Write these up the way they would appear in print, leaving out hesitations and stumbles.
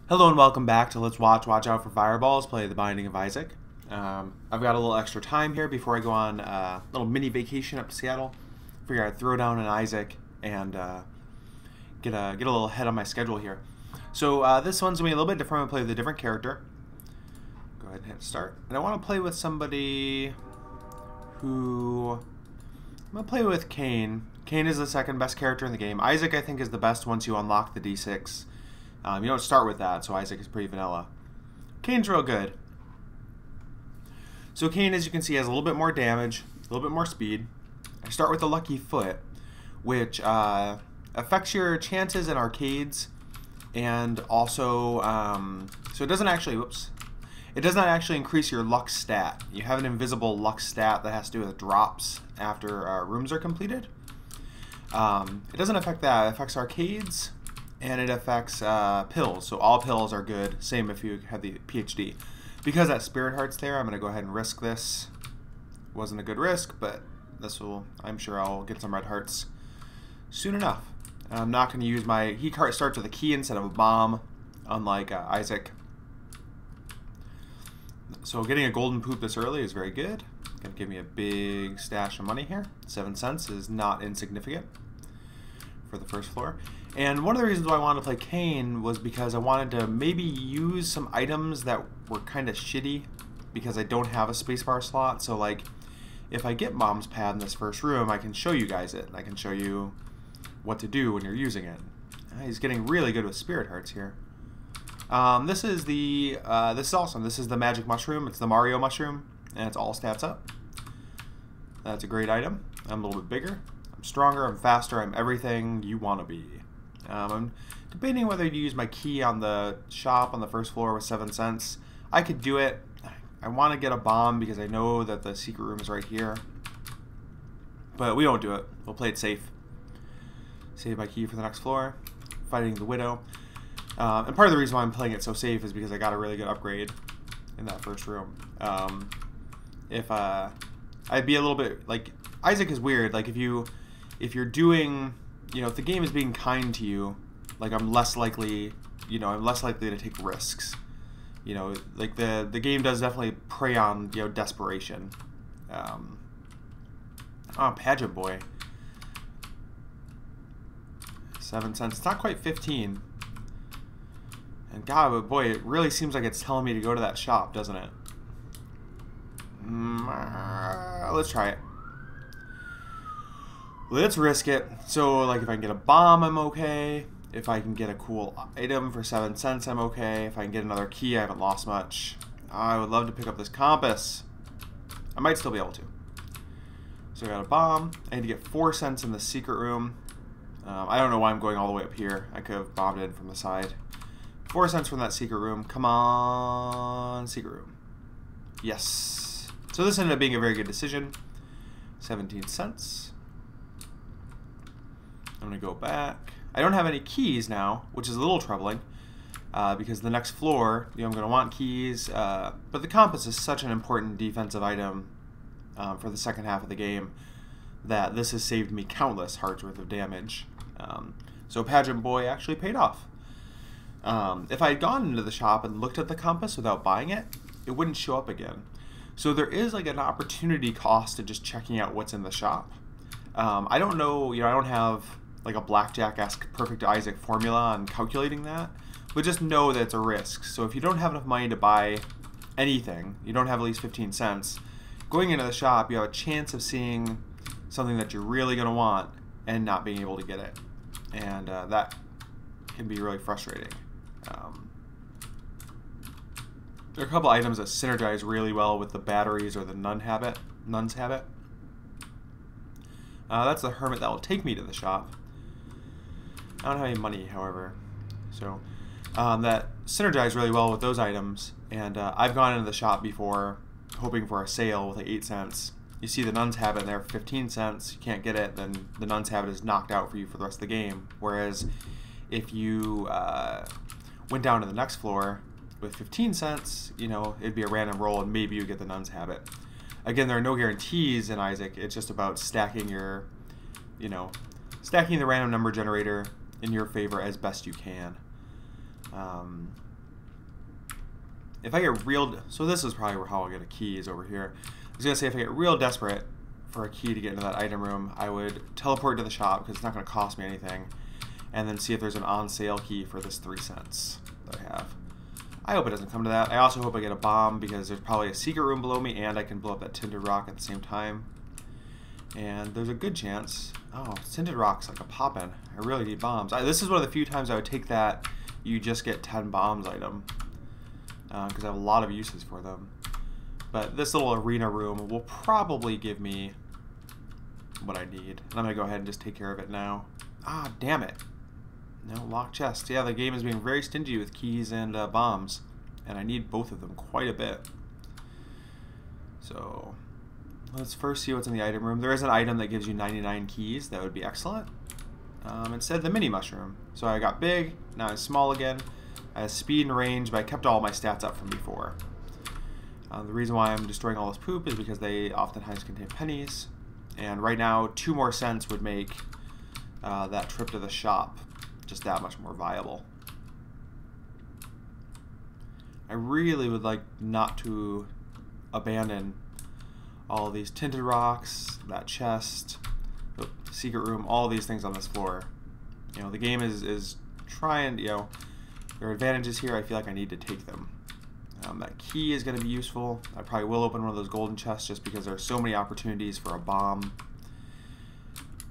Hello and welcome back to Let's Watch Out for Fireballs, play The Binding of Isaac. I've got a little extra time here before I go on a little mini vacation up to Seattle. Figure I'd throw down an Isaac and get a little ahead on my schedule here. So this one's going to be a little bit different. I'm going to play with a different character. Go ahead and hit start. And I want to play with somebody who... I'm going to play with CAIN. CAIN is the second best character in the game. Isaac, I think, is the best once you unlock the D6. You don't start with that, so Isaac is pretty vanilla. CAIN's real good. So CAIN, as you can see, has a little bit more damage, a little bit more speed. I start with the Lucky Foot, which affects your chances in arcades, and also, so it doesn't actually, it does not actually increase your luck stat. You have an invisible luck stat that has to do with drops after rooms are completed. It doesn't affect that. It affects arcades. And it affects pills, so all pills are good. Same if you have the PhD. Because that Spirit Heart's there, I'm going to go ahead and risk this. Wasn't a good risk, but this will, I'm sure I'll get some red hearts soon enough. I'm not going to use my, he card starts with a key instead of a bomb, unlike Isaac. So getting a golden poop this early is very good. Going to give me a big stash of money here. 7 cents is not insignificant for the first floor. And one of the reasons why I wanted to play CAIN was because I wanted to maybe use some items that were kind of shitty because I don't have a spacebar slot. So like, if I get Mom's Pad in this first room, I can show you guys it. I can show you what to do when you're using it. He's getting really good with Spirit Hearts here. This is awesome. This is the Magic Mushroom. It's the Mario Mushroom, and it's all stats up. That's a great item. I'm a little bit bigger. I'm stronger, I'm faster, I'm everything you want to be. I'm debating whether to use my key on the shop on the first floor with 7 cents. I could do it. I want to get a bomb because I know that the secret room is right here. But we won't do it. We'll play it safe. Save my key for the next floor. Fighting the Widow. And part of the reason why I'm playing it so safe is because I got a really good upgrade in that first room. I'd be a little bit, like, Isaac is weird. Like, if you're doing... You know, if the game is being kind to you, like I'm less likely to take risks. You know, like the game does definitely prey on, you know, desperation. Pageant boy. 7 cents. It's not quite 15. And God, but boy, it really seems like it's telling me to go to that shop, doesn't it? Let's try it. Let's risk it. So, like, if I can get a bomb, I'm okay. If I can get a cool item for 7 cents, I'm okay. If I can get another key, I haven't lost much. I would love to pick up this compass. I might still be able to. So I got a bomb. I need to get 4 cents in the secret room. I don't know why I'm going all the way up here. I could have bombed in from the side. 4 cents from that secret room. Come on, secret room. Yes. So this ended up being a very good decision. 17 cents. I'm going to go back. I don't have any keys now, which is a little troubling because the next floor, you know, I'm going to want keys. But the compass is such an important defensive item for the second half of the game that this has saved me countless hearts worth of damage. So Pageant Boy actually paid off. If I had gone into the shop and looked at the compass without buying it, it wouldn't show up again. So there is like an opportunity cost to just checking out what's in the shop. I don't know, you know, I don't have like a blackjack-esque perfect Isaac formula on calculating that, but just know that it's a risk. So if you don't have enough money to buy anything, you don't have at least 15 cents, going into the shop, you have a chance of seeing something that you're really going to want and not being able to get it. And that can be really frustrating. There are a couple items that synergize really well with the batteries or the nun's habit. That's the hermit that will take me to the shop. I don't have any money, however. So that synergizes really well with those items. And I've gone into the shop before hoping for a sale with like 8 cents. You see the nun's habit there for 15 cents. You can't get it, then the nun's habit is knocked out for you for the rest of the game. Whereas if you went down to the next floor with 15 cents, you know, it'd be a random roll and maybe you get the nun's habit. Again, there are no guarantees in Isaac. It's just about stacking your, you know, stacking the random number generator in your favor as best you can. if I get real, so this is probably how I'll get a key is over here. I was gonna say if I get real desperate for a key to get into that item room, I would teleport to the shop because it's not gonna cost me anything, and then see if there's an on sale key for this 3 cents that I have. I hope it doesn't come to that. I also hope I get a bomb because there's probably a secret room below me and I can blow up that tinted rock at the same time. And there's a good chance. Oh, tinted rock's like a poppin'. I really need bombs. This is one of the few times I would take that you just get 10 bombs item because I have a lot of uses for them. But this little arena room will probably give me what I need. And I'm going to go ahead and just take care of it now. Ah, damn it. No, locked chest. Yeah, the game is being very stingy with keys and bombs. And I need both of them quite a bit. So let's first see what's in the item room. There is an item that gives you 99 keys. That would be excellent. Instead, the mini mushroom. So I got big, now I'm small again. I have speed and range, but I kept all my stats up from before. The reason why I'm destroying all this poop is because they oftentimes contain pennies. And right now, 2 more cents would make that trip to the shop just that much more viable. I really would like not to abandon all these tinted rocks, that chest, the secret room, all these things on this floor. You know, the game is trying, you know, there are advantages here. I feel like I need to take them. That key is going to be useful. I probably will open one of those golden chests just because there are so many opportunities for a bomb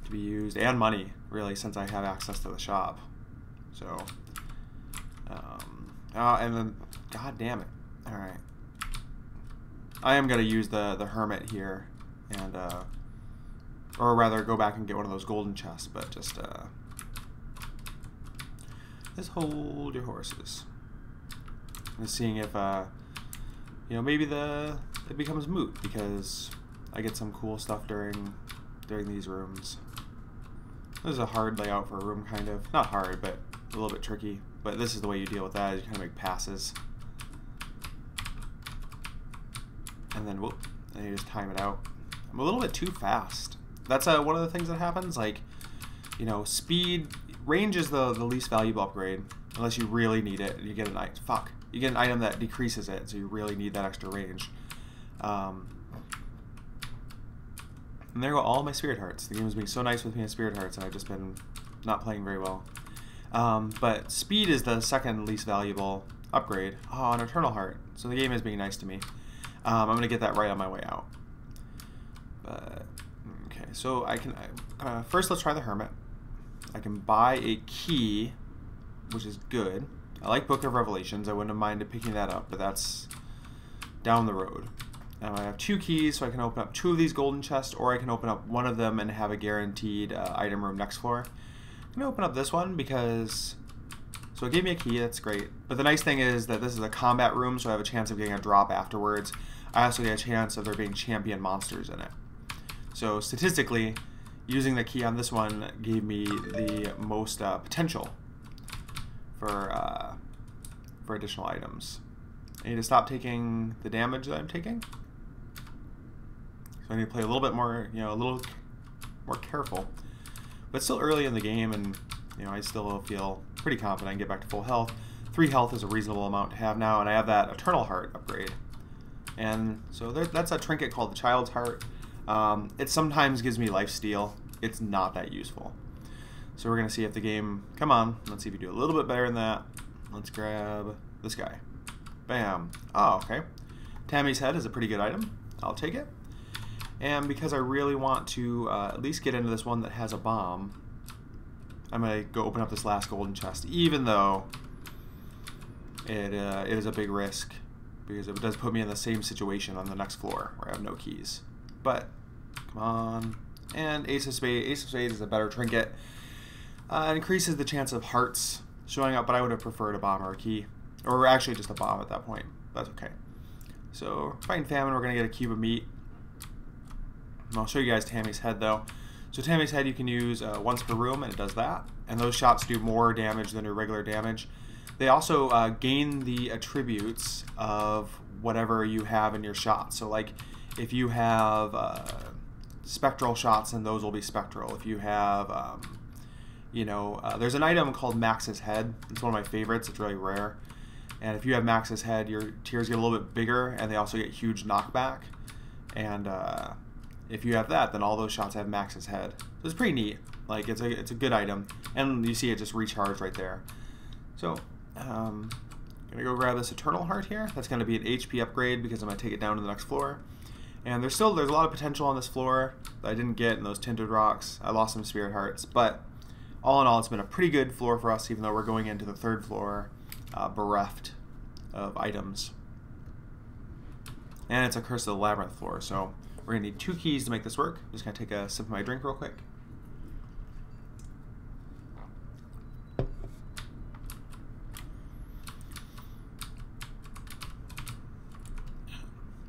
to be used, and money, really, since I have access to the shop. So, and then, god damn it. Alright. I am going to use the hermit here, and, or rather go back and get one of those golden chests, but just, just hold your horses. And seeing if, you know, maybe it becomes moot because I get some cool stuff during these rooms. This is a hard layout for a room, kind of. Not hard, but a little bit tricky. But this is the way you deal with that, is you kind of make passes. And then, whoop, and you just time it out. I'm a little bit too fast. That's one of the things that happens. Like, you know, speed, range is the least valuable upgrade, unless you really need it. You get an item. Fuck. You get an item that decreases it, so you really need that extra range. And there go all my spirit hearts. The game was being so nice with me in spirit hearts, and I've just been not playing very well. But speed is the second least valuable upgrade. Oh, an eternal heart. So the game is being nice to me. I'm going to get that right on my way out. But, okay, so I can... first, let's try the hermit. I can buy a key, which is good. I like Book of Revelations. I wouldn't have minded picking that up, but that's down the road. I have 2 keys, so I can open up 2 of these golden chests, or I can open up one of them and have a guaranteed item room next floor. I'm going to open up this one because... So it gave me a key, that's great. But the nice thing is that this is a combat room, so I have a chance of getting a drop afterwards. I also get a chance of there being champion monsters in it. So statistically, using the key on this one gave me the most potential for additional items. I need to stop taking the damage that I'm taking. So I need to play a little bit more, you know, a little more careful. But still early in the game, and you know, I still feel pretty confident I can get back to full health. 3 health is a reasonable amount to have now, and I have that Eternal Heart upgrade. And so that's a trinket called the Child's Heart. It sometimes gives me lifesteal. It's not that useful. So we're going to see if the game... Come on, let's see if we do a little bit better than that. Let's grab this guy. Bam. Oh, okay. Tammy's head is a pretty good item. I'll take it. And because I really want to at least get into this one that has a bomb, I'm going to go open up this last golden chest, even though it is a big risk, because it does put me in the same situation on the next floor where I have no keys. But, come on. And Ace of Spades. Ace of Spades is a better trinket. It increases the chance of hearts showing up, but I would have preferred a bomb or a key. Or actually just a bomb at that point. That's okay. So, fighting famine, we're going to get a cube of meat. And I'll show you guys Tammy's head, though. So Tammy's head you can use once per room, and it does that. And those shots do more damage than your regular damage. They also gain the attributes of whatever you have in your shot. So, like, if you have spectral shots, then those will be spectral. If you have, you know, there's an item called Max's Head. It's one of my favorites. It's really rare. And if you have Max's head, your tiers get a little bit bigger, and they also get huge knockback. And if you have that, then all those shots have Max's head. So it's pretty neat. Like, it's a good item. And you see it just recharge right there. So, I'm going to go grab this Eternal Heart here. That's going to be an HP upgrade because I'm going to take it down to the next floor. And there's a lot of potential on this floor that I didn't get in those Tinted Rocks. I lost some Spirit Hearts. But all in all, it's been a pretty good floor for us, even though we're going into the third floor bereft of items. And it's a Curse of the Labyrinth floor, so we're going to need 2 keys to make this work. I'm just going to take a sip of my drink real quick.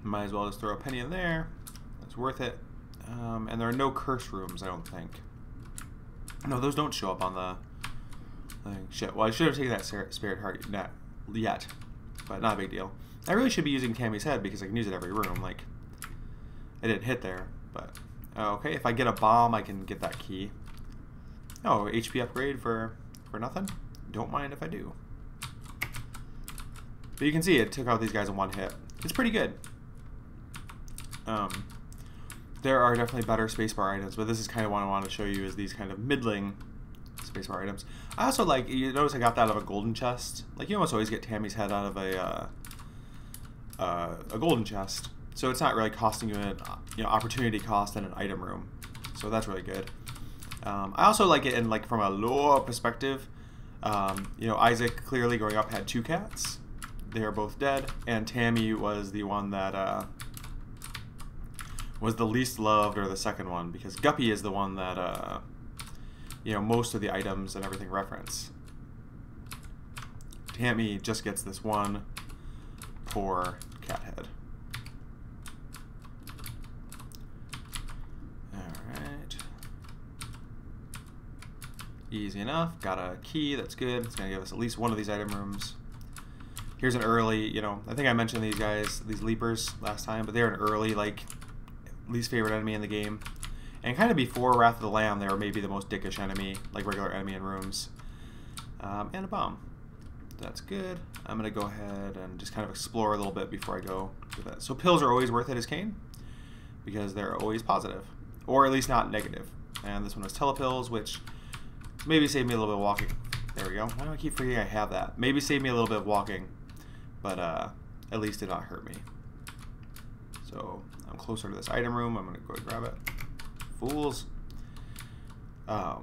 Might as well just throw a penny in there. It's worth it. And there are no curse rooms, I don't think. No, those don't show up on the thing. Shit. Well, I should have taken that Spirit Heart yet, but not a big deal. I really should be using Tammy's head because I can use it every room. Like, I didn't hit there, but okay. If I get a bomb, I can get that key. Oh, HP upgrade for nothing. Don't mind if I do. But you can see it took out these guys in 1 hit. It's pretty good. There are definitely better spacebar items, but this is kind of what I want to show you is these kind of middling spacebar items. I also like, you notice I got that out of a golden chest. Like, you almost always get Tammy's head out of a golden chest, so it's not really costing you an opportunity cost in an item room. So that's really good. I also like it in, like, from a lore perspective. Isaac clearly growing up had 2 cats. They are both dead, and Tammy was the one that was the least loved, or the second one, because Guppy is the one that most of the items and everything reference. Tammy just gets this one poor cat head. Alright. Easy enough. Got a key, that's good. It's going to give us at least one of these item rooms. Here's an early, I think I mentioned these guys, these leapers last time, but they're an early, like, least favorite enemy in the game. And kind of before Wrath of the Lamb, they were maybe the most dickish enemy, like regular enemy in rooms. And a bomb. That's good. I'm going to go ahead and just kind of explore a little bit before I go with that. So pills are always worth it as CAIN, because they're always positive, or at least not negative. And this one was Telepills, which maybe saved me a little bit of walking. There we go. Why do I keep forgetting I have that? Maybe saved me a little bit of walking, but at least did not hurt me. So I'm closer to this item room. I'm going to go and grab it. Fools. Yeah,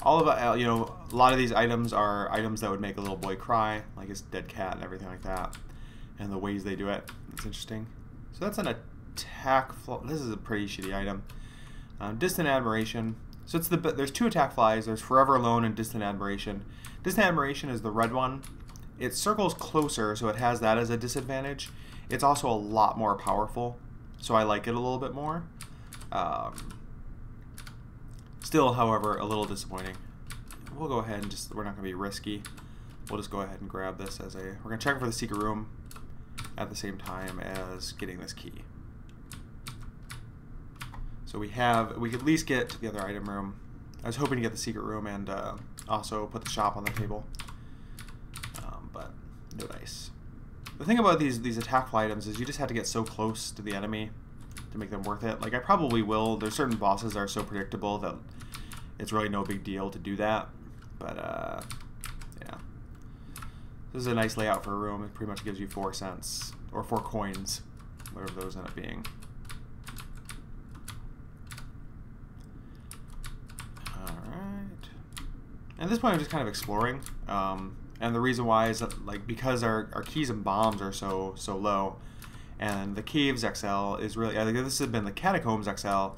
all of it, a lot of these items are items that would make a little boy cry, like his dead cat and everything like that. And the ways they do it, it's interesting. So that's an attack fly. This is a pretty shitty item. Distant Admiration. So it's there's 2 attack flies. There's Forever Alone and Distant Admiration. Distant Admiration is the red one. It circles closer, so it has that as a disadvantage. It's also a lot more powerful, so I like it a little bit more. Still, however, a little disappointing. We'll go ahead and we're not going to be risky. We'll just go ahead and grab this as we're going to check for the secret room at the same time as getting this key. So we could at least get to the other item room. I was hoping to get the secret room and also put the shop on the table. But no dice. The thing about these attack fly items is you just have to get so close to the enemy to make them worth it. Like, I probably will. There's certain bosses that are so predictable that it's really no big deal to do that. But, yeah. This is a nice layout for a room. It pretty much gives you 4 cents, or 4 coins, whatever those end up being. Alright. At this point, I'm just kind of exploring. And the reason why is that, like, because our keys and bombs are so low, and the Caves XL is really, I think if this had been the Catacombs XL,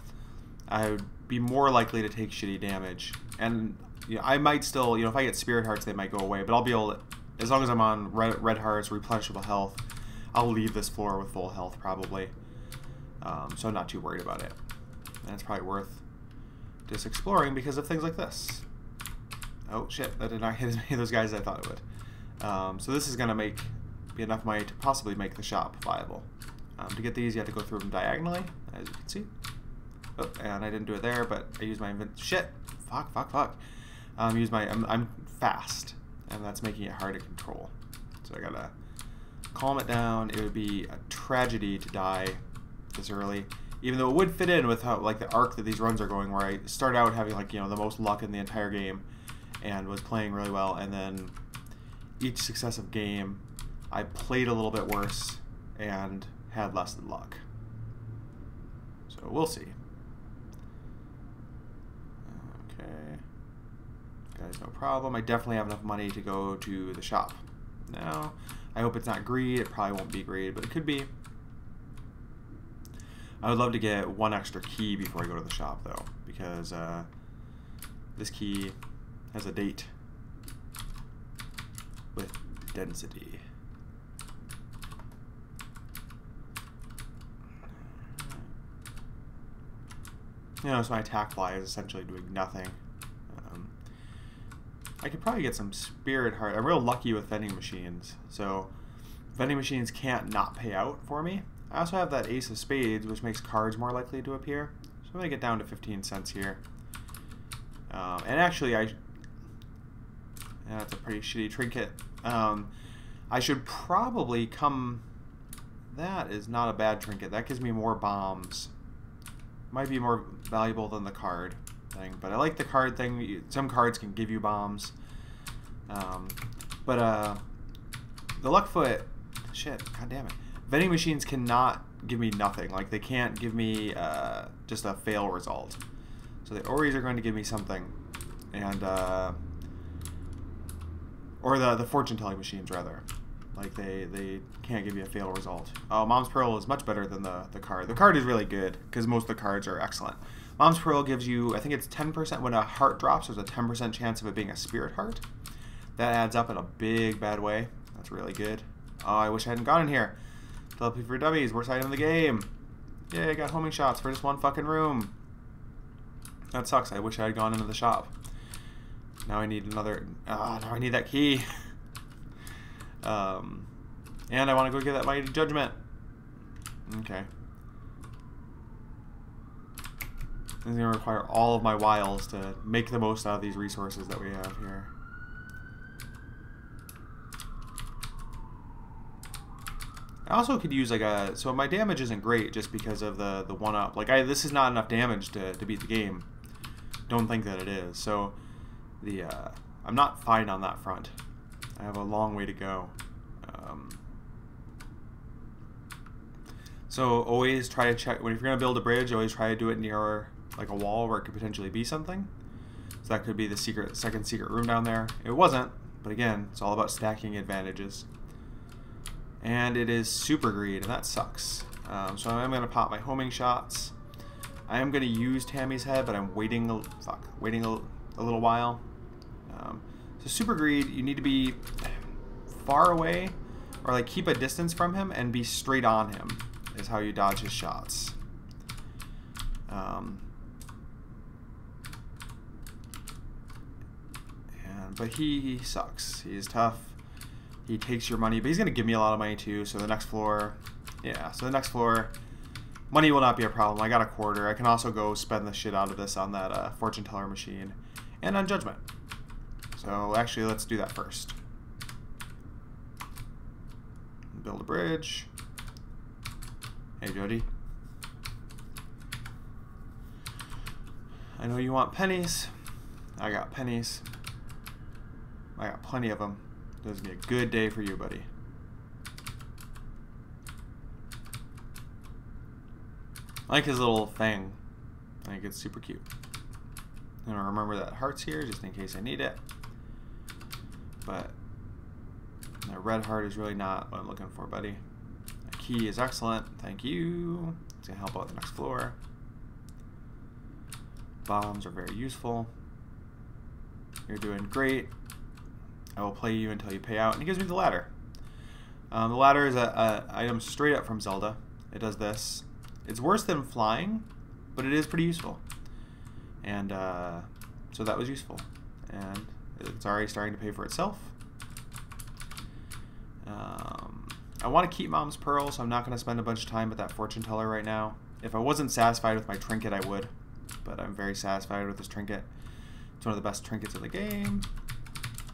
I would be more likely to take shitty damage. And I might still, if I get Spirit Hearts, they might go away, but I'll be able to, as long as I'm on red hearts, replenishable health, I'll leave this floor with full health probably. So I'm not too worried about it. And it's probably worth just exploring because of things like this. Oh shit, that did not hit as many of those guys as I thought it would. So this is going to be enough money to possibly make the shop viable. To get these, you have to go through them diagonally, as you can see. Oh, and I didn't do it there, but I used my shit. Fuck. I'm fast. and that's making it hard to control. So I gotta calm it down. It would be a tragedy to die this early, even though it would fit in with how, like, the arc that these runs are going, where I start out having, like, you know, the most luck in the entire game and was playing really well, and then each successive game I played a little bit worse and had less than luck. So we'll see. Okay. Guys, no problem. I definitely have enough money to go to the shop. Now, I hope it's not greed. It probably won't be greed, but it could be. I would love to get one extra key before I go to the shop, though, because this key has a date with density. You know, so my attack fly is essentially doing nothing. I could probably get some spirit heart. I'm real lucky with vending machines, so vending machines can't not pay out for me. I also have that ace of spades, which makes cards more likely to appear. So I'm going to get down to 15 cents here. And actually, yeah, that's a pretty shitty trinket. I should probably come... That is not a bad trinket. That gives me more bombs. Might be more valuable than the card thing, but I like the card thing. Some cards can give you bombs. But the Luckfoot... Shit, god damn it. Vending machines cannot give me nothing. Like, they can't give me just a fail result. So the Oris are going to give me something. And, or the fortune-telling machines, rather. Like, they can't give you a fail result. Oh, Mom's Pearl is much better than the card. The card is really good, because most of the cards are excellent. Mom's Pearl gives you, I think it's 10%, when a heart drops, there's a 10% chance of it being a spirit heart. That adds up in a big, bad way. That's really good. Oh, I wish I hadn't gone in here. Telepathy for Dummies, worst item in the game. Yay, I got homing shots for just one fucking room. That sucks. I wish I had gone into the shop. Now I need another... now I need that key. And I want to go get that mighty judgment. Okay. This is going to require all of my wiles to make the most out of these resources that we have here. I also could use like a... So my damage isn't great just because of the 1-up. Like, this is not enough damage to beat the game. Don't think that it is. So I'm not fine on that front. I have a long way to go. So always try to check, if you're going to build a bridge, always try to do it near like a wall where it could potentially be something. So that could be the second secret room down there. It wasn't, but again, it's all about stacking advantages. And it is super greed, and that sucks. So I'm going to pop my homing shots. I am going to use Tammy's head, but I'm waiting a little while. So super greed, you need to be far away, or like keep a distance from him and be straight on him, is how you dodge his shots. But he sucks. He's tough. He takes your money, but he's going to give me a lot of money too, so the next floor... Yeah, so the next floor, money will not be a problem. I got a quarter. I can also go spend the shit out of this on that fortune teller machine and on judgment. So actually, let's do that first. Build a bridge. Hey, Jody. I know you want pennies. I got pennies. I got plenty of them. This is going to be a good day for you, buddy. I like his little thing. I think it's super cute. I'm going to remember that heart's here just in case I need it. But the red heart is really not what I'm looking for, buddy. The key is excellent. Thank you. It's going to help out the next floor. Bombs are very useful. You're doing great. I will play you until you pay out. And he gives me the ladder. The ladder is an item straight up from Zelda. It does this. It's worse than flying, but it is pretty useful. And so that was useful. And it's already starting to pay for itself. I want to keep Mom's Pearl, so I'm not going to spend a bunch of time with that fortune teller right now. If I wasn't satisfied with my trinket, I would. But I'm very satisfied with this trinket. It's one of the best trinkets in the game.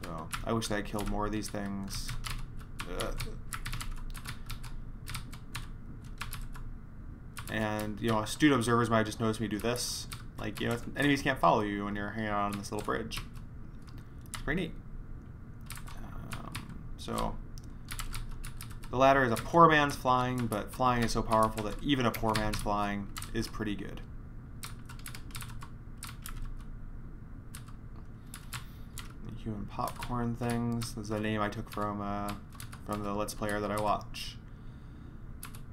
So I wish that I killed more of these things. And, you know, astute observers might just notice me do this. Like, you know, enemies can't follow you when you're hanging out on this little bridge. It's pretty neat. So the ladder is a poor man's flying, but flying is so powerful that even a poor man's flying is pretty good. The human popcorn things. This is a name I took from the Let's Player that I watch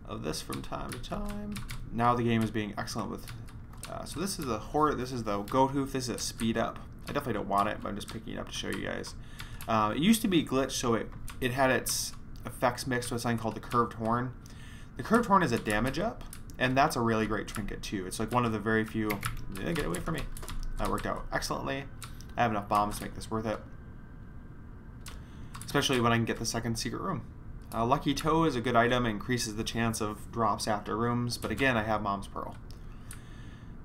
of this from time to time. Now the game is being excellent with. So this is this is the goat hoof. This is a speed up. I definitely don't want it, but I'm just picking it up to show you guys. It used to be glitched, so it had its effects mixed with something called the curved horn. The curved horn is a damage up, and that's a really great trinket too. It's like one of the very few. Get away from me. That worked out excellently. I have enough bombs to make this worth it, especially when I can get the second secret room. Lucky Toe is a good item, increases the chance of drops after rooms, but again, I have Mom's Pearl.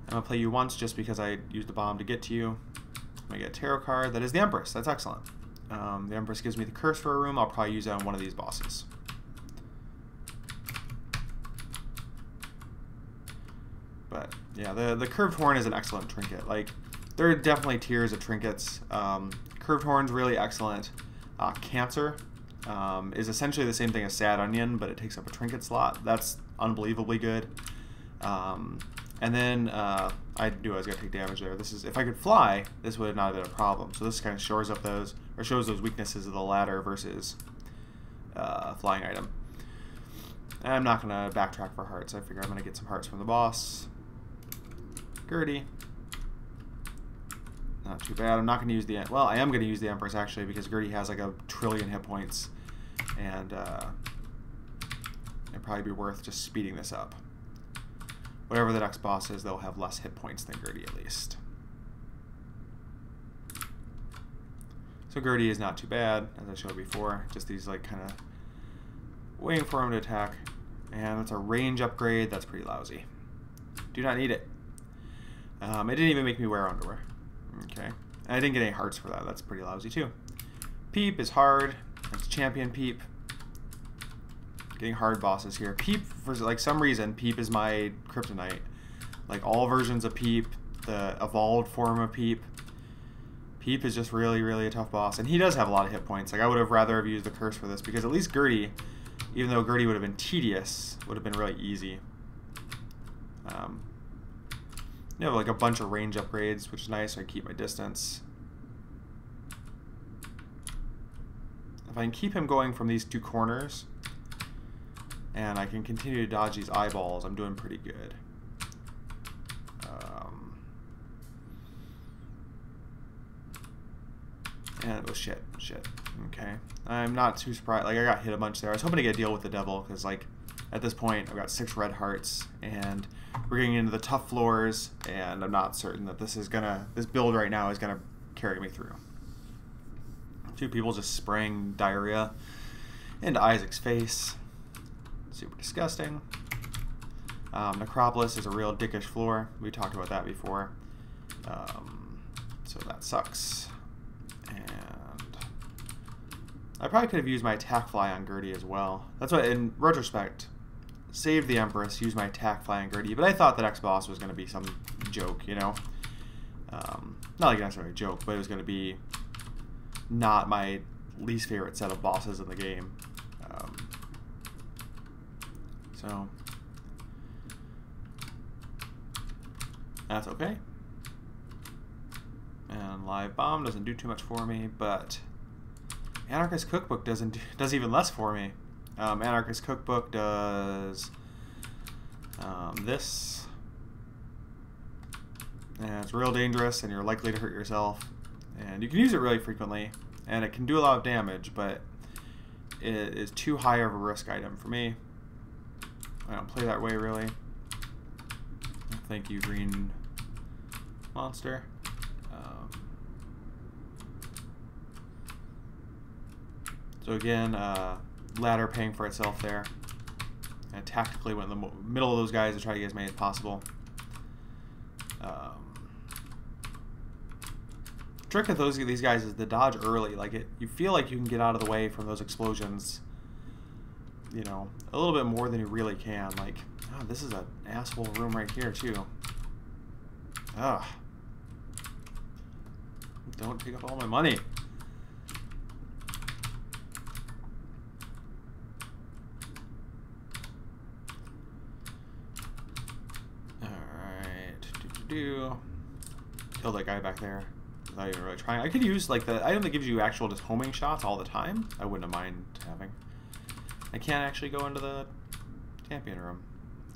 I'm going to play you once just because I used a bomb to get to you. I'm going to get a tarot card. That is the Empress. That's excellent. The Empress gives me the curse for a room. I'll probably use that on one of these bosses. But yeah, the curved horn is an excellent trinket. Like, there are definitely tiers of trinkets. Curved horn's really excellent. Cancer is essentially the same thing as Sad Onion, but it takes up a trinket slot. That's unbelievably good. And then I knew I was going to take damage there. This is, if I could fly, this would not have been a problem. So this kind of shores up those, or shows those weaknesses of the ladder versus flying item. And I'm not going to backtrack for hearts. I figure I'm going to get some hearts from the boss. Gertie. Not too bad. I'm not going to use the... Well, I am going to use the Empress, actually, because Gertie has like a trillion hit points. And it'd probably be worth just speeding this up. Whatever the next boss is, they'll have less hit points than Gertie, at least. So Gertie is not too bad, as I showed before. Just these, like, kind of waiting for him to attack. And it's a range upgrade. That's pretty lousy. Do not need it. It didn't even make me wear underwear. Okay. And I didn't get any hearts for that. That's pretty lousy, too. Peep is hard. It's champion Peep. Getting hard bosses here. Peep, for like some reason, Peep is my kryptonite. Like all versions of Peep, the evolved form of Peep. Peep is just really, really a tough boss. And he does have a lot of hit points. Like I would have rather have used the curse for this, because at least Gertie, even though Gertie would have been tedious, would have been really easy. You have like a bunch of range upgrades, which is nice, so I keep my distance. If I can keep him going from these two corners, and I can continue to dodge these eyeballs, I'm doing pretty good. And it was shit. Okay. I'm not too surprised. Like, I got hit a bunch there. I was hoping to get a deal with the devil, because, like, at this point, I've got 6 red hearts, and we're getting into the tough floors, and I'm not certain that this build right now is gonna carry me through. 2 people just spraying diarrhea into Isaac's face. Super disgusting. Necropolis is a real dickish floor. We talked about that before. So that sucks. And I probably could have used my attack fly on Gertie as well. That's what, in retrospect, saved the Empress, used my attack fly on Gertie, but I thought that X-Boss was going to be some joke, you know? Not like necessarily a joke, but it was going to be not my least favorite set of bosses in the game. So that's okay. And live bomb doesn't do too much for me, but Anarchist Cookbook does even less for me. Anarchist Cookbook does this, and it's real dangerous, and you're likely to hurt yourself. And you can use it really frequently, and it can do a lot of damage, but it is too high of a risk item for me. I don't play that way, really. Thank you, green monster. So again, ladder paying for itself there. I tactically went in the middle of those guys to try to get as many as possible. trick of these guys is to dodge early. Like you feel like you can get out of the way from those explosions, you know, a little bit more than you really can. Like, oh, this is an asshole room right here too. Ugh. Don't take up all my money. Kill that guy back there without even really trying. I could use like the item that gives you actual just homing shots all the time. I wouldn't have mind having. I can't actually go into the champion room.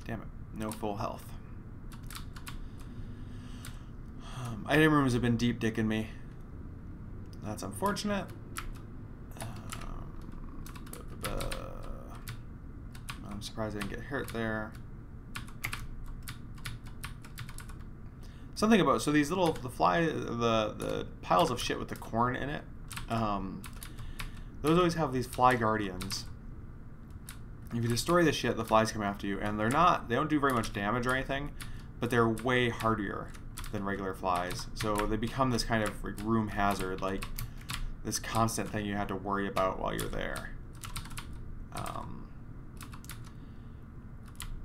Damn it. No full health. Item rooms have been deep dicking me. That's unfortunate. I'm surprised I didn't get hurt there. Something about, so these little, the piles of shit with the corn in it, those always have these fly guardians. If you destroy the shit, the flies come after you, and they don't do very much damage or anything, but they're way hardier than regular flies. So they become this kind of like room hazard, like this constant thing you have to worry about while you're there.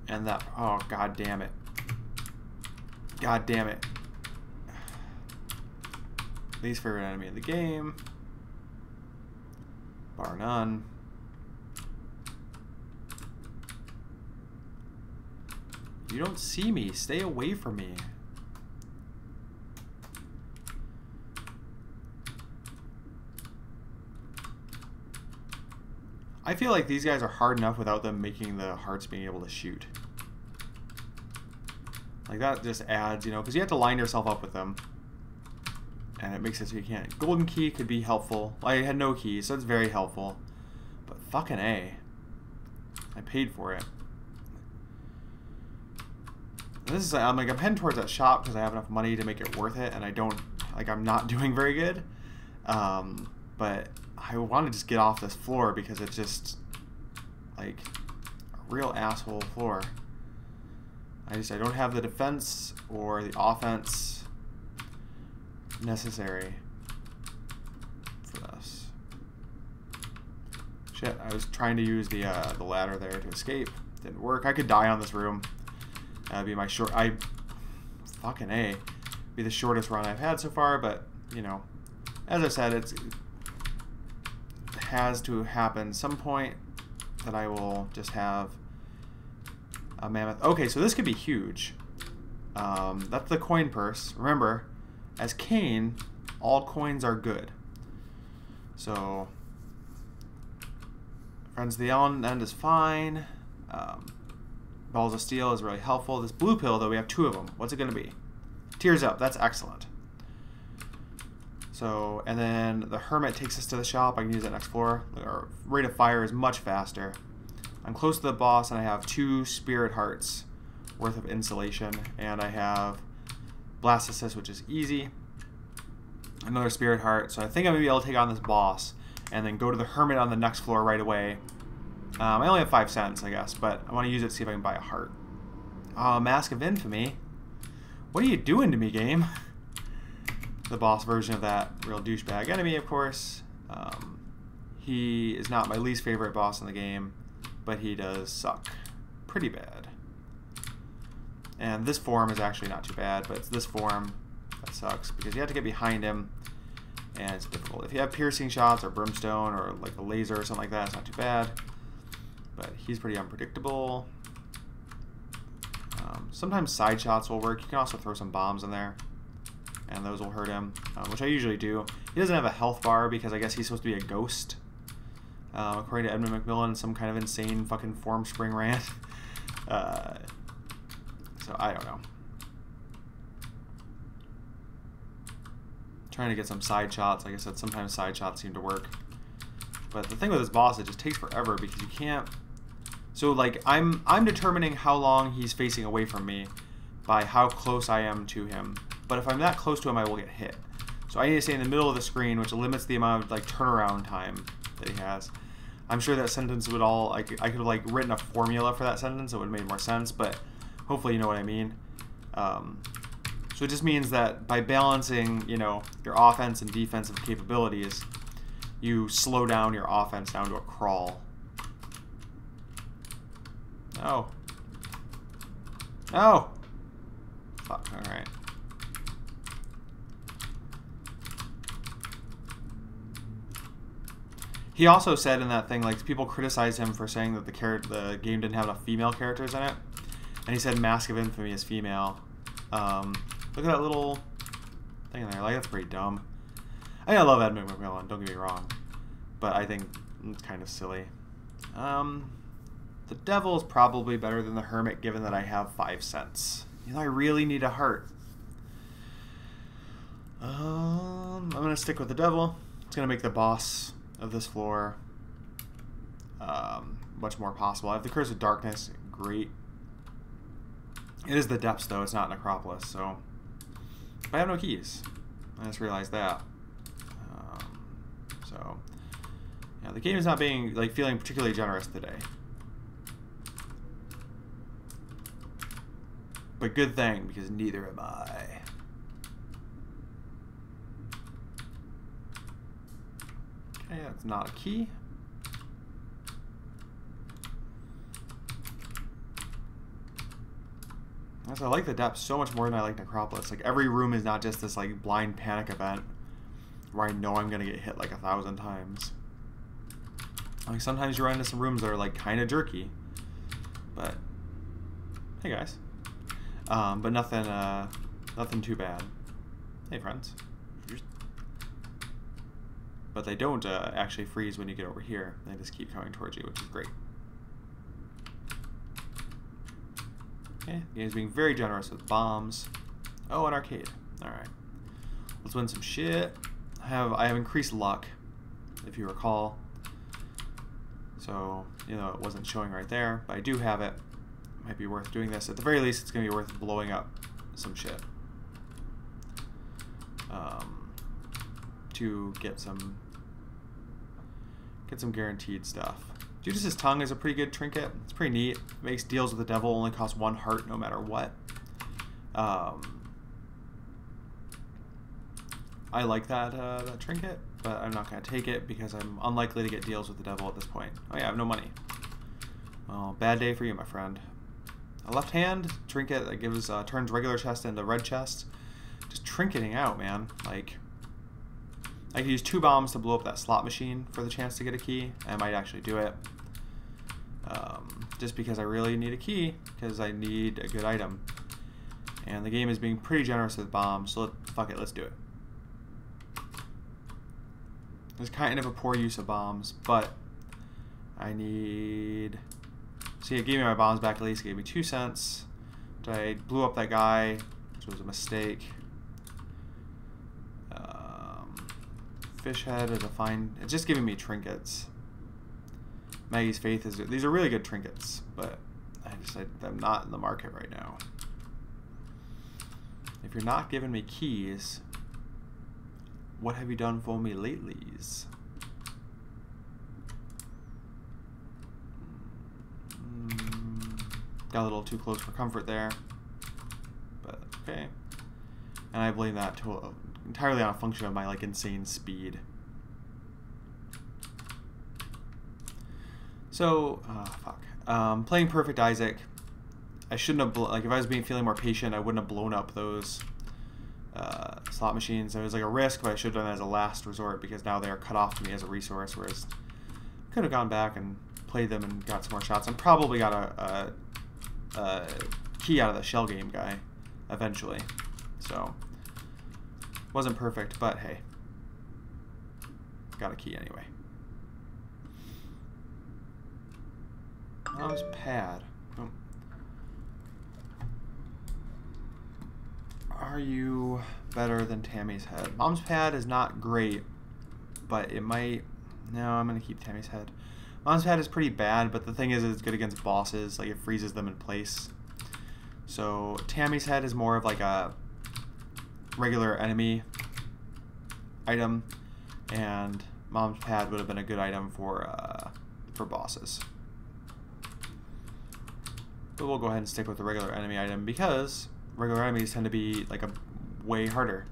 And that, oh god damn it. God damn it. Least favorite enemy of the game. Bar none. You don't see me. Stay away from me. I feel like these guys are hard enough without them making the hearts being able to shoot. Like that just adds, you know, because you have to line yourself up with them. And it makes it so you can't. Golden key could be helpful. I had no keys, so it's very helpful. But fucking A. I paid for it. And this is, I'm heading towards that shop because I have enough money to make it worth it, and I don't, like, I'm not doing very good. But I want to just get off this floor because it's just, like, a real asshole floor. I don't have the defense or the offense necessary for this. Shit, I was trying to use the ladder there to escape. Didn't work. I could die on this room. That'd be my fucking A. Be the shortest run I've had so far, but, you know, as I said, it has to happen some point that I will just have a mammoth. Okay, so this could be huge. That's the coin purse. Remember, as CAIN, all coins are good. So, Friends of the End is fine. Balls of Steel is really helpful. This blue pill, though, we have 2 of them. What's it going to be? Tears Up. That's excellent. So, and then the Hermit takes us to the shop. I can use that next floor. Our rate of fire is much faster. I'm close to the boss, and I have 2 Spirit Hearts worth of insulation, and I have Blast Assist, which is easy. Another Spirit Heart, so I think I'm going to be able to take on this boss, and then go to the Hermit on the next floor right away. I only have 5 cents, I guess, but I want to use it to see if I can buy a heart. Mask of Infamy. What are you doing to me, game? The boss version of that real douchebag enemy, of course. He is not my least favorite boss in the game, but he does suck pretty bad. And this form is actually not too bad, but it's this form that sucks because you have to get behind him, and it's difficult. If you have piercing shots or brimstone or like a laser or something like that, it's not too bad. But he's pretty unpredictable. Sometimes side shots will work. You can also throw some bombs in there, and those will hurt him, which I usually do. He doesn't have a health bar because I guess he's supposed to be a ghost. According to Edmund McMillan, some kind of insane fucking form spring rant. So I don't know. Trying to get some side shots. Like I said, sometimes side shots seem to work. But the thing with this boss, it just takes forever because you can't. So like I'm determining how long he's facing away from me by how close I am to him. But if I'm that close to him, I will get hit. So I need to stay in the middle of the screen, which limits the amount of like turnaround time that he has. I'm sure that sentence would all I could have like written a formula for that sentence. It would have made more sense, but hopefully you know what I mean. So it just means that by balancing, you know, your offense and defensive capabilities, you slow down your offense down to a crawl. No. No! Fuck, alright. He also said in that thing, like, people criticized him for saying that the game didn't have enough female characters in it. And he said Mask of Infamy is female. Look at that little thing in there. Like, that's pretty dumb. I mean, I love Ed McMillan, don't get me wrong. But I think it's kind of silly. The Devil is probably better than the Hermit, given that I have 5 cents. You know, I really need a heart. I'm going to stick with the Devil. It's going to make the boss of this floor much more possible. I have the Curse of Darkness. Great. It is the Depths, though. It's not Necropolis, so... I have no keys. I just realized that. So... Yeah, the game is not being, like, feeling particularly generous today. But good thing, because neither am I. Okay, that's not a key. I like the Depths so much more than I like Necropolis. Like, every room is not just this, like, blind panic event where I know I'm gonna get hit, like, 1,000 times. Like, sometimes you run into some rooms that are, like, kind of jerky. But, hey, guys. But nothing, nothing too bad. Hey, friends. But they don't actually freeze when you get over here. They just keep coming towards you, which is great. Okay, the game's being very generous with bombs. Oh, an arcade. Alright. Let's win some shit. I have increased luck, if you recall. So, you know, it wasn't showing right there, but I do have it. Might be worth doing this. At the very least, it's going to be worth blowing up some shit. To get some guaranteed stuff. Judas's Tongue is a pretty good trinket. It's pretty neat. It makes deals with the devil only cost 1 heart no matter what. I like that trinket, but I'm not going to take it because I'm unlikely to get deals with the devil at this point. Oh yeah, I have no money. Well, bad day for you, my friend. A left hand trinket that gives turns regular chest into red chest. Just trinketing out, man. Like, I could use 2 bombs to blow up that slot machine for the chance to get a key. I might actually do it. Just because I really need a key, because I need a good item. And the game is being pretty generous with bombs, so fuck it, let's do it. It's kind of a poor use of bombs, but I need... See, it gave me my bombs back at least. It gave me 2 cents. I blew up that guy, which was a mistake. Fish head is a fine... It's just giving me trinkets. Maggie's Faith is... These are really good trinkets, but I'm not in the market right now. If you're not giving me keys, what have you done for me lately's? Got a little too close for comfort there, but okay. And I blame that entirely on a function of my like insane speed. So, fuck. Playing Perfect Isaac, I shouldn't have, like, if I was feeling more patient, I wouldn't have blown up those slot machines. It was like a risk, but I should have done it as a last resort because now they are cut off to me as a resource, whereas I could have gone back and played them and got some more shots and probably got a key out of the shell game guy eventually. So, wasn't perfect, but hey, got a key anyway. Mom's pad. Oh. Are you better than Tammy's head? Mom's pad is not great, but it might... No, I'm going to keep Tammy's head. Mom's pad is pretty bad, but the thing is it's good against bosses. Like, it freezes them in place. So, Tammy's head is more of like a regular enemy item, and Mom's pad would have been a good item for bosses. But we'll go ahead and stick with the regular enemy item because regular enemies tend to be like a way harder.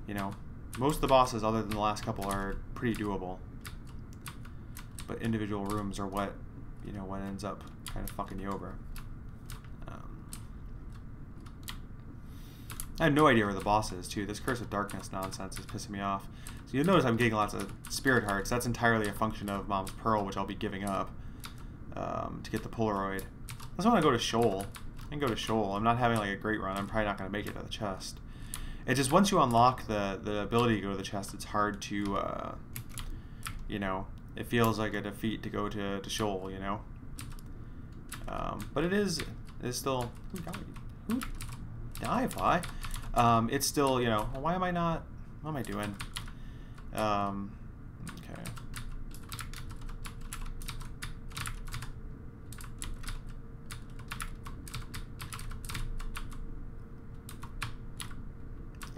You know, most of the bosses, other than the last couple, are pretty doable. But individual rooms are what, you know, what ends up kind of fucking you over. I have no idea where the boss is, too. This Curse of Darkness nonsense is pissing me off. So you'll notice I'm getting lots of Spirit Hearts. That's entirely a function of Mom's Pearl, which I'll be giving up to get the Polaroid. I just want to go to Shoal. I can go to Shoal. I'm not having like a great run. I'm probably not going to make it to the chest. It's just once you unlock the ability to go to the chest, it's hard to, you know, it feels like a defeat to go to Shoal, you know. But it's still... Who die, fly? It's still, you know, why am I not... What am I doing? Okay.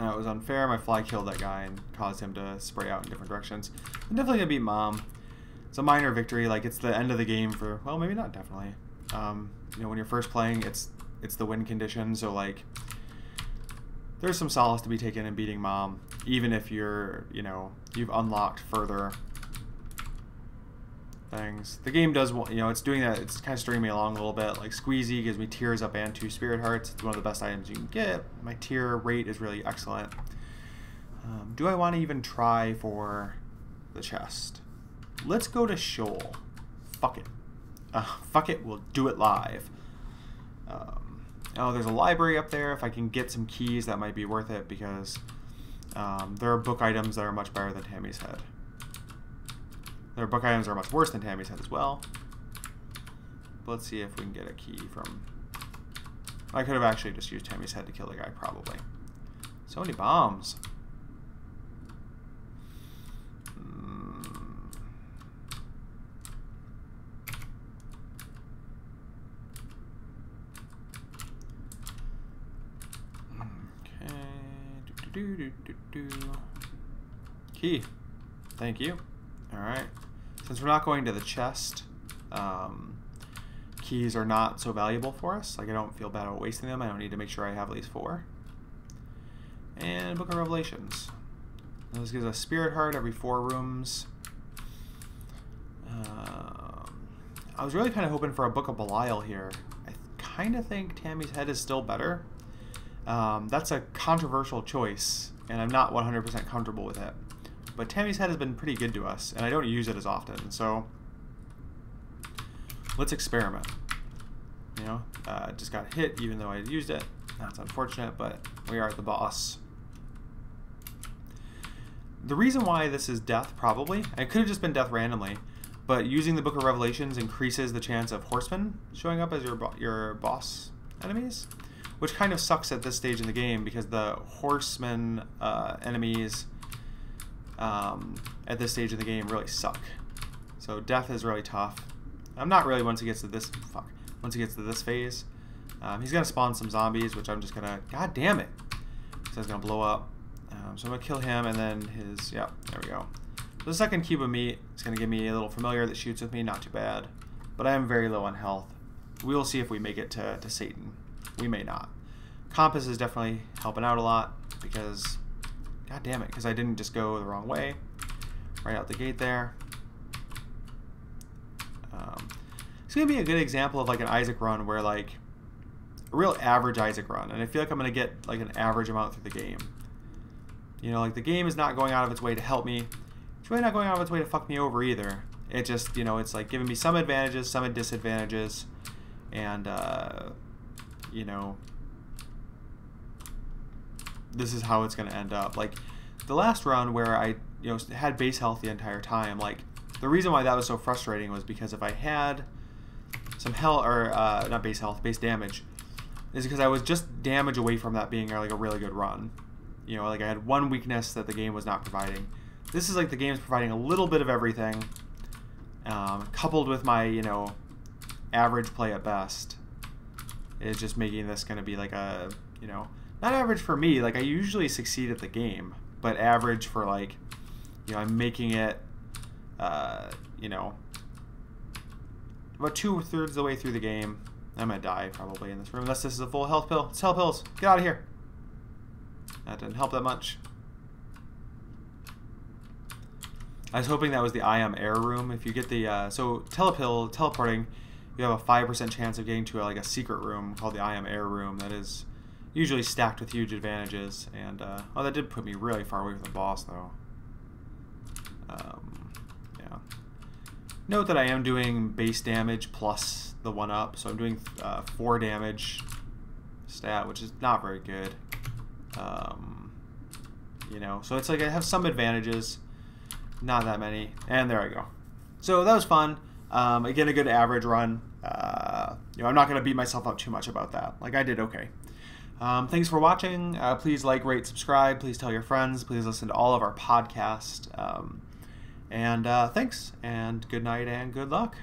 It was unfair. My fly killed that guy and caused him to spray out in different directions. I'm definitely going to beat Mom. It's a minor victory. Like, it's the end of the game for... Well, maybe not definitely. You know, when you're first playing, it's the win condition, so, like... There's some solace to be taken in beating Mom, even if you're, you know, you've unlocked further things. The game does, you know, it's doing that, it's kind of stringing me along a little bit. Like, Squeezy gives me Tears Up and 2 Spirit Hearts. It's one of the best items you can get. My tier rate is really excellent. Do I want to even try for the chest? Let's go to Shoal. Fuck it. Fuck it, we'll do it live. Oh, there's a library up there. If I can get some keys, that might be worth it, because there are book items that are much better than Tammy's Head. There are book items that are much worse than Tammy's Head as well. But let's see if we can get a key from... I could have actually just used Tammy's Head to kill the guy, probably. So many bombs. Key. Thank you. Alright. Since we're not going to the chest, keys are not so valuable for us. Like, I don't feel bad about wasting them. I don't need to make sure I have at least 4. And Book of Revelations. This gives us Spirit Heart every 4 rooms. I was really kind of hoping for a Book of Belial here. I kind of think Tammy's Head is still better. That's a controversial choice, and I'm not 100% comfortable with it. But Tammy's Head has been pretty good to us, and I don't use it as often, so let's experiment. You know, just got hit even though I used it. That's unfortunate, but we are at the boss. The reason why this is death, probably, and it could have just been death randomly, but using the Book of Revelations increases the chance of horsemen showing up as your boss enemies, which kind of sucks at this stage in the game, because the horsemen enemies at this stage of the game really suck. So death is really tough. I'm not really once he gets to this once he gets to this phase. He's gonna spawn some zombies, which I'm just gonna, god damn it, so he's gonna blow up. So I'm gonna kill him, and then his, yep, there we go. So the second cube of meat is gonna give me a little familiar that shoots with me, not too bad, but I am very low on health. We will see if we make it to Satan. We may not. Compass is definitely helping out a lot, because, god damn it, because I didn't just go the wrong way right out the gate there. It's going to be a good example of like an Isaac run where, like, a real average Isaac run, and I feel like I'm going to get like an average amount through the game. You know, like, the game is not going out of its way to help me. It's really not going out of its way to fuck me over either. It just, you know, it's like giving me some advantages, some disadvantages, and, you know, this is how it's going to end up. Like, the last run where I, you know, had base health the entire time, like, the reason why that was so frustrating was because if I had some health, or not base health, base damage, is because I was just damage away from that being like a really good run. You know, like, I had one weakness that the game was not providing. This is like the game's providing a little bit of everything, coupled with my, you know, average play at best, is just making this going to be like a, you know, not average for me. Like, I usually succeed at the game, but average for, like, you know, I'm making it, you know, about 2/3 of the way through the game. I'm gonna die probably in this room unless this is a full health pill. It's health pills. Get out of here. That didn't help that much. I was hoping that was the I Am Air room. If you get the so teleporting, you have a 5% chance of getting to like a secret room called the I Am Air room that is usually stacked with huge advantages. And oh, that did put me really far away from the boss though. Yeah. Note that I am doing base damage plus the 1-up, so I'm doing 4 damage stat, which is not very good. You know, so it's like I have some advantages, not that many, and there I go. So that was fun. Again, a good average run. You know, I'm not going to beat myself up too much about that. Like, I did okay. Thanks for watching. Please like, rate, subscribe. Please tell your friends. Please listen to all of our podcasts. And thanks, and good night and good luck.